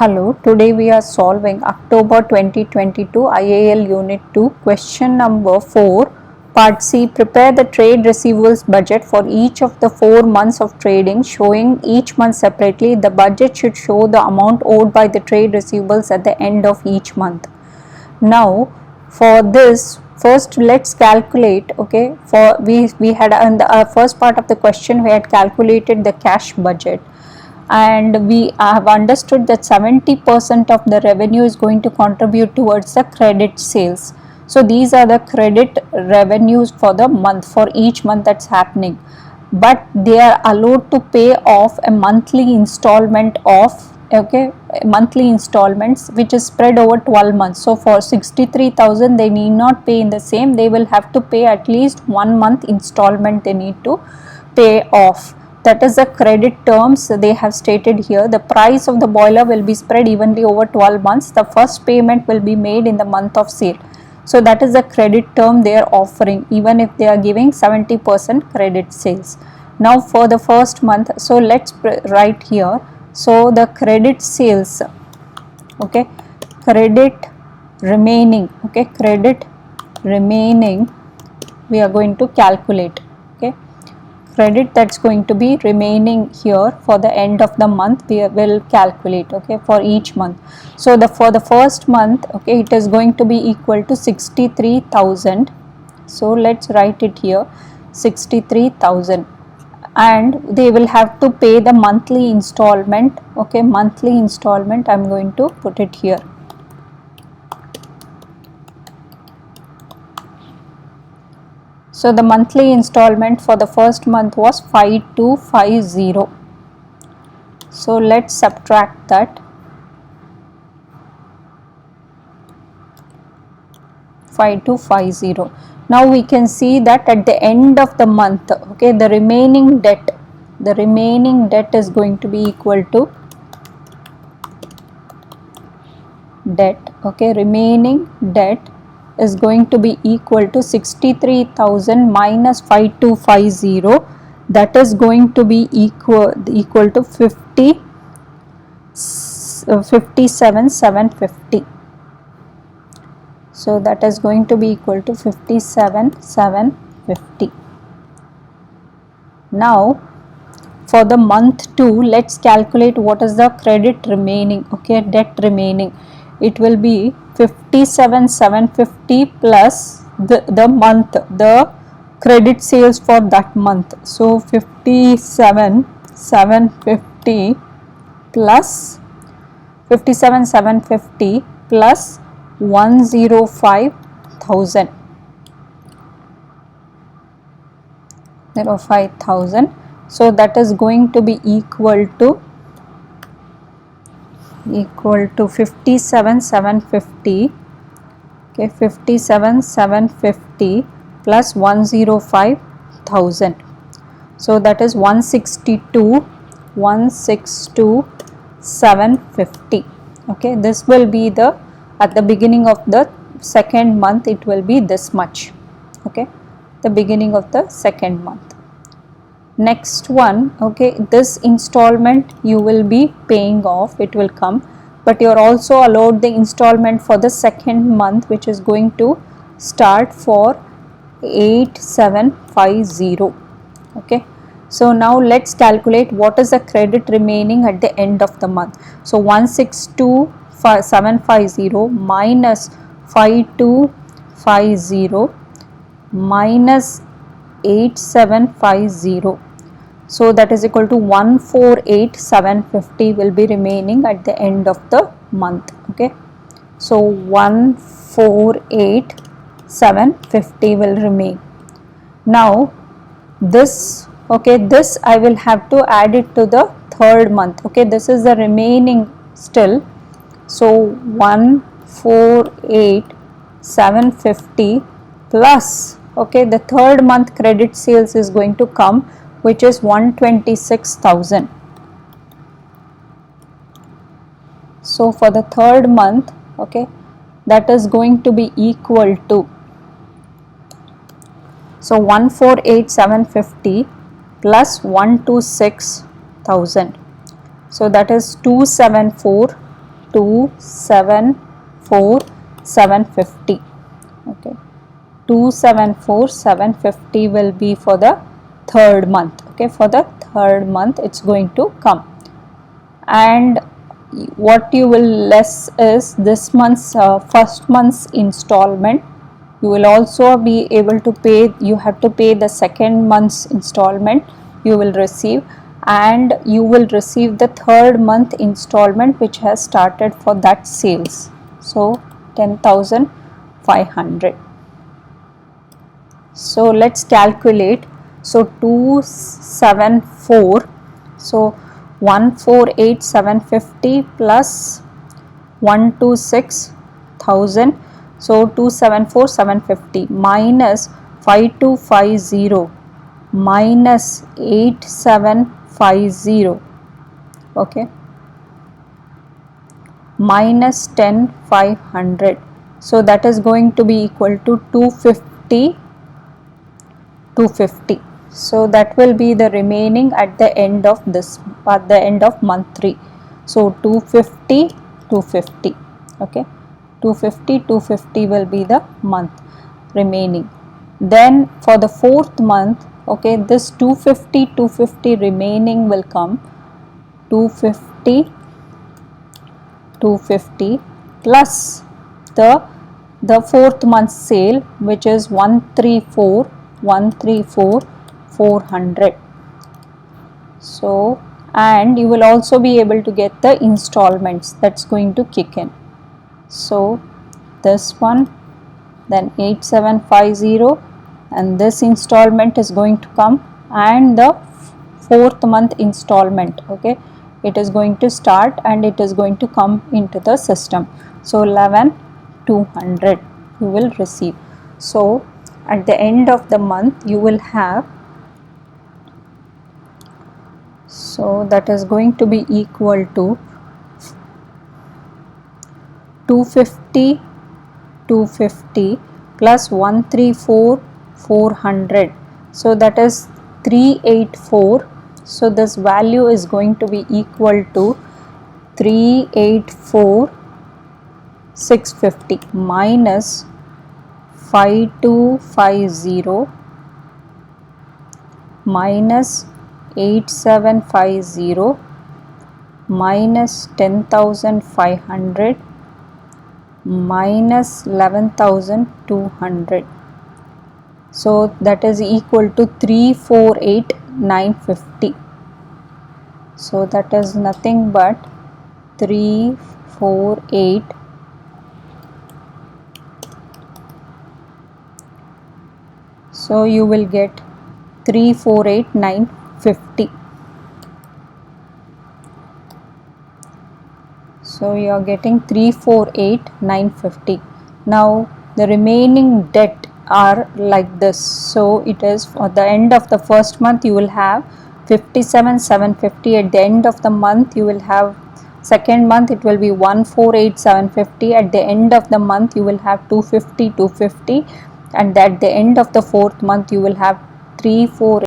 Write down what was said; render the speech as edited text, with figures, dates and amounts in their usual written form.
Hello, today we are solving October 2022 IAL Unit 2 question number 4 Part C. Prepare the trade receivables budget for each of the 4 months of trading, showing each month separately. The budget should show the amount owed by the trade receivables at the end of each month. Now for this, first let's calculate. Okay, for we had in the first part of the question we had calculated the cash budget, and we have understood that 70% of the revenue is going to contribute towards the credit sales. So these are the credit revenues for the month, for each month that's happening, but they are allowed to pay off a monthly installment of monthly installments which is spread over 12 months. So for 63,000 they need not pay in the same, they will have to pay at least 1 month installment they need to pay off. That is the credit terms they have stated here. The price of the boiler will be spread evenly over 12 months. The first payment will be made in the month of sale. So that is the credit term they are offering, even if they are giving 70% credit sales. Now for the first month, so let's write here. So the credit sales, okay, credit remaining, okay, credit remaining we are going to calculate. Okay, credit that's going to be remaining here for the end of the month we will calculate, okay, for each month. So for the first month, okay, it is going to be equal to 63,000. so let's write it here, 63,000, and they will have to pay the monthly installment. Okay, monthly installment I'm going to put it here. So the monthly installment for the first month was 5250. So let's subtract that. 5250. Now we can see that at the end of the month, okay, the remaining debt is going to be equal to debt. Okay, remaining debt is going to be equal to 63,000 minus 5250. That is going to be equal to 57,750. So that is going to be equal to 57,750. Now for the month 2, let's calculate what is the credit remaining, okay, debt remaining. It will be 57,750 plus the month, the credit sales for that month. So 57,750 plus 57,750 plus 105,000. So that is going to be equal to 57,750. Okay, 57,750 plus 105,000. So that is 162,750. Okay, this will be the, at the beginning of the second month it will be this much. Okay, the beginning of the second month. Next one, okay, this installment you will be paying off, it will come, but you are also allowed the installment for the second month which is going to start for 8750. Okay, so now let's calculate what is the credit remaining at the end of the month. So 162,750 minus 5250 minus 8750. So that is equal to 148,750 will be remaining at the end of the month. Okay, so 148,750 will remain. Now this, okay, this I will have to add it to the third month. Okay, this is the remaining still. So 148,750 plus, okay, the third month credit sales is going to come, which is 126,000. So for the third month, okay, that is going to be equal to, so 148,750 plus 126,000. So that is 274 274,750. Okay, 274,750 will be for the third month. Okay, for the third month it's going to come. And what you will less is this month's first month's installment. You will also be able to pay, you have to pay the second month's installment you will receive, and you will receive the third month installment which has started for that sales. So 10,500. So let's calculate. So 274, so 148,750 plus 126,000, so 274,750 minus 5250 minus 8750, okay, minus 10,500. So that is going to be equal to 250. So that will be the remaining at the end of this, at the end of month 3. So 250, okay, 250 will be the month remaining. Then for the fourth month, okay, this 250 remaining will come 250 plus the fourth month sale, which is 134,400. So, and you will also be able to get the installments that's going to kick in. So this one, then 8750, and this installment is going to come, and the fourth month installment, okay, it is going to start and it is going to come into the system. So 11,200 you will receive. So at the end of the month you will have, so that is going to be equal to 250 plus 134,400, so that is 384. So this value is going to be equal to 384,650 minus 5250 minus 8750 minus 10,500 minus 11,200. So that is equal to 348,950. So that is nothing but 348. So you will get 348,950. So you are getting 348,950. Now the remaining debt are like this. So it is for the end of the first month you will have 57,750. At the end of the month you will have, second month it will be 148,750. At the end of the month you will have 250, and at the end of the fourth month you will have 348.